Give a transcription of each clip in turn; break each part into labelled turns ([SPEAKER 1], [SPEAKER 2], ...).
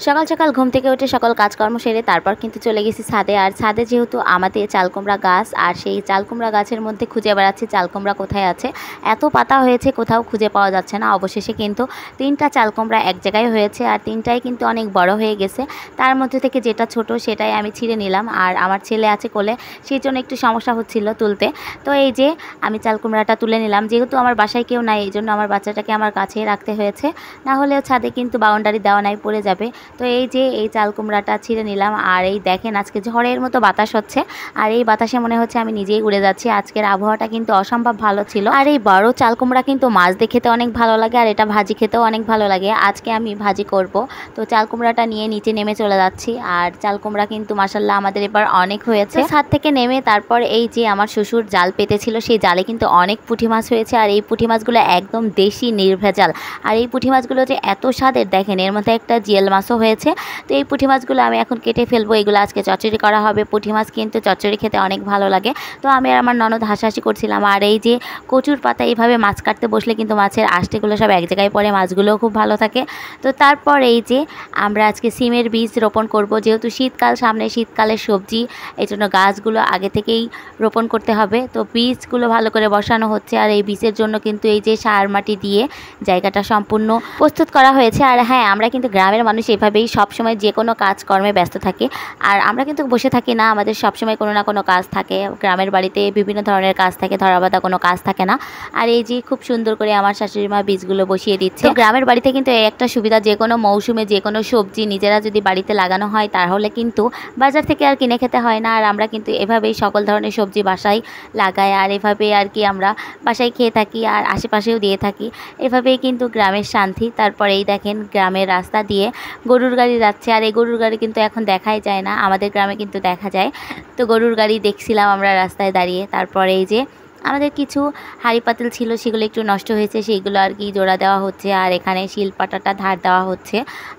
[SPEAKER 1] সকাল সকাল ঘুম থেকে উঠে সকল কাজকর্ম সেরে তারপর কিন্তু চলে গেছি ছাদে। আর ছাদে যেহেতু আমাদের চালকুমড়া গাছ, আর সেই চালকুমড়া গাছের মধ্যে খুঁজে বেড়াচ্ছি চালকুমড়া কোথায় আছে। এত পাতা হয়েছে কোথাও খুঁজে পাওয়া যাচ্ছে না। অবশেষে কিন্তু 3টা চালকুমড়া এক জায়গায় হয়েছে, আর 3টাই কিন্তু অনেক বড় হয়ে গেছে। তার মধ্যে থেকে যেটা ছোট সেটাই আমি ছিঁড়ে নিলাম। আর আমার ছেলে আছে কোলে, সেই জন্য একটু সমস্যা হচ্ছিল তুলতে। তো এই যে আমি চালকুমড়াটা তুলে নিলাম। যেহেতু আমার বাসায় কেউ নাই, এই জন্য আমার বাচ্চাটাকে আমার কাছেই রাখতে হয়েছে, না হলেও ছাদে কিন্তু বাউন্ডারি দেওয়া নাই, পড়ে যাবে। তো এই যে এই চাল কুমড়াটা ছিঁড়ে নিলাম। আর এই দেখেন আজকে ঝড়ের মতো বাতাস হচ্ছে, আর এই বাতাসে মনে হচ্ছে আমি নিজেই উড়ে যাচ্ছি। আজকের আবহাওয়াটা কিন্তু অসম্ভব ভালো ছিল। আর এই বড় চাল কুমড়া কিন্তু মাছ দিয়ে খেতে অনেক ভালো লাগে, আর এটা ভাজি খেতেও অনেক ভালো লাগে। আজকে আমি ভাজি করব। তো চাল কুমড়াটা নিয়ে নিচে নেমে চলে যাচ্ছি। আর চাল কুমড়া কিন্তু মাশাআল্লাহ আমাদের এবার অনেক হয়েছে। ছাদ থেকে নেমে তারপর এই যে আমার শ্বশুর জাল পেতেছিল, সেই জালে কিন্তু অনেক পুঁটি মাছ হয়েছে। আর এই পুঁটি মাছগুলো একদম দেশি নির্ভেজাল। আর এই পুঁটি মাছগুলো যে এত স্বাদের, দেখেন এর মধ্যে একটা জিয়েল মাছও হয়েছে। তো এই পুঁটি মাছগুলো আমি এখন কেটে ফেলবো। এগুলো আজকে চচ্চড়ি করা হবে। পুঁটি মাছ কিন্তু চচ্চড়ি খেতে অনেক ভালো লাগে। তো আমি আর আমার ননদ হাসাহাসি করছিলাম। আর এই যে কচুর পাতা, এইভাবে মাছ কাটতে বসলে কিন্তু মাছের আঁশগুলো সব এক জায়গায় পড়ে, মাছগুলোও খুব ভালো থাকে। তো তারপর এই যে আমরা আজকে সিমের বীজ রোপণ করব। যেহেতু শীতকাল সামনে, শীতকালের সবজি, এই জন্য গাছগুলো আগে থেকেই রোপণ করতে হবে। তো বীজগুলো ভালো করে বসানো হচ্ছে। আর এই বীজের জন্য কিন্তু এই যে সার মাটি দিয়ে জায়গাটা সম্পূর্ণ প্রস্তুত করা হয়েছে। আর হ্যাঁ, আমরা কিন্তু গ্রামের মানুষ এভাবেই সবসময় যে কোনো কাজকর্মে ব্যস্ত থাকি। আর আমরা কিন্তু বসে থাকি না, আমাদের সবসময় কোনো না কোনো কাজ থাকে। গ্রামের বাড়িতে বিভিন্ন ধরনের কাজ থাকে, ধরাবাঁধা কোনো কাজ থাকে না। আর এই যে খুব সুন্দর করে আমার শাশুড়ি মা বীজগুলো বসিয়ে দিচ্ছে। তো গ্রামের বাড়িতে কিন্তু এই একটা সুবিধা, যে কোনো মৌসুমে যে কোনো সবজি নিজেরা যদি বাড়িতে লাগানো হয় তাহলে কিন্তু বাজার থেকে আর কিনে খেতে হয় না। আর আমরা কিন্তু এভাবেই সকল ধরনের সবজি বাসায় লাগাই, আর এভাবে আর কি আমরা বাসায় খেয়ে থাকি, আর আশেপাশেও দিয়ে থাকি। এভাবেই কিন্তু গ্রামের শান্তি। তারপরে এই দেখেন গ্রামের রাস্তা দিয়ে গরুর গাড়ি যাচ্ছে। আর এই গরুর গাড়ি কিন্তু এখন দেখাই যায় না, আমাদের গ্রামে কিন্তু দেখা যায়। তো গরুর গাড়ি দেখছিলাম আমরা রাস্তায় দাঁড়িয়ে। তারপরে এই যে আমাদের কিছু হাঁড়ি পাতিল ছিল, সেগুলো একটু নষ্ট হয়েছে, সেইগুলো আর কি জোড়া দেওয়া হচ্ছে। আর এখানে শিলপাটাটা ধার দেওয়া হচ্ছে।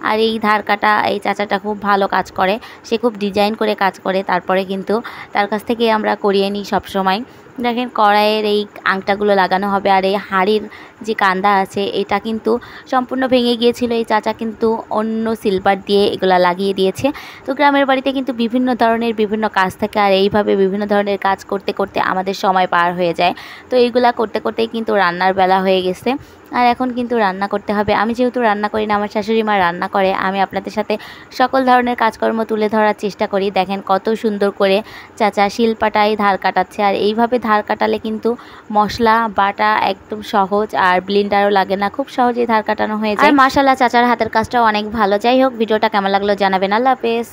[SPEAKER 1] আর এই ধার কাটা এই চাচাটা খুব ভালো কাজ করে, সে খুব ডিজাইন করে কাজ করে। তারপরে কিন্তু তার কাছ থেকে আমরা করিয়ে নিই সবসময়। দেখেন কড়াইয়ের এই আংটাগুলো লাগানো হবে। আর এই হাঁড়ির যে কান্দা আছে এটা কিন্তু সম্পূর্ণ ভেঙে গিয়েছিল, এই চাচা কিন্তু অন্য সিলভার দিয়ে এগুলা লাগিয়ে দিয়েছে। তো গ্রামের বাড়িতে কিন্তু বিভিন্ন ধরনের বিভিন্ন কাজ থাকে, আর এইভাবে বিভিন্ন ধরনের কাজ করতে করতে আমাদের সময় পার হয়ে যায়। তো এইগুলা করতে করতেই কিন্তু রান্নার বেলা হয়ে গেছে। আর এখন কিন্তু রান্না করতে হবে। আমি যেহেতু রান্না করি না, আমার শাশুড়ি মা রান্না করে, আমি আপনাদের সাথে সকল ধরনের কাজকর্ম তুলে ধরার চেষ্টা করি। দেখেন কত সুন্দর করে চাচা শিলপাটায় ধার কাটাচ্ছে। আর এইভাবে ধার কাটালে কিন্তু মশলা বাটা একদম সহজ, আর ব্লেন্ডারও লাগে না, খুব সহজেই ধার কাটানো হয়ে যায়। আর মাশাআল্লাহ চাচার হাতের কাজটাও অনেক ভালো। যাই হোক, ভিডিওটা কেমন লাগলো জানাবেন। আল্লাহ হাফেজ।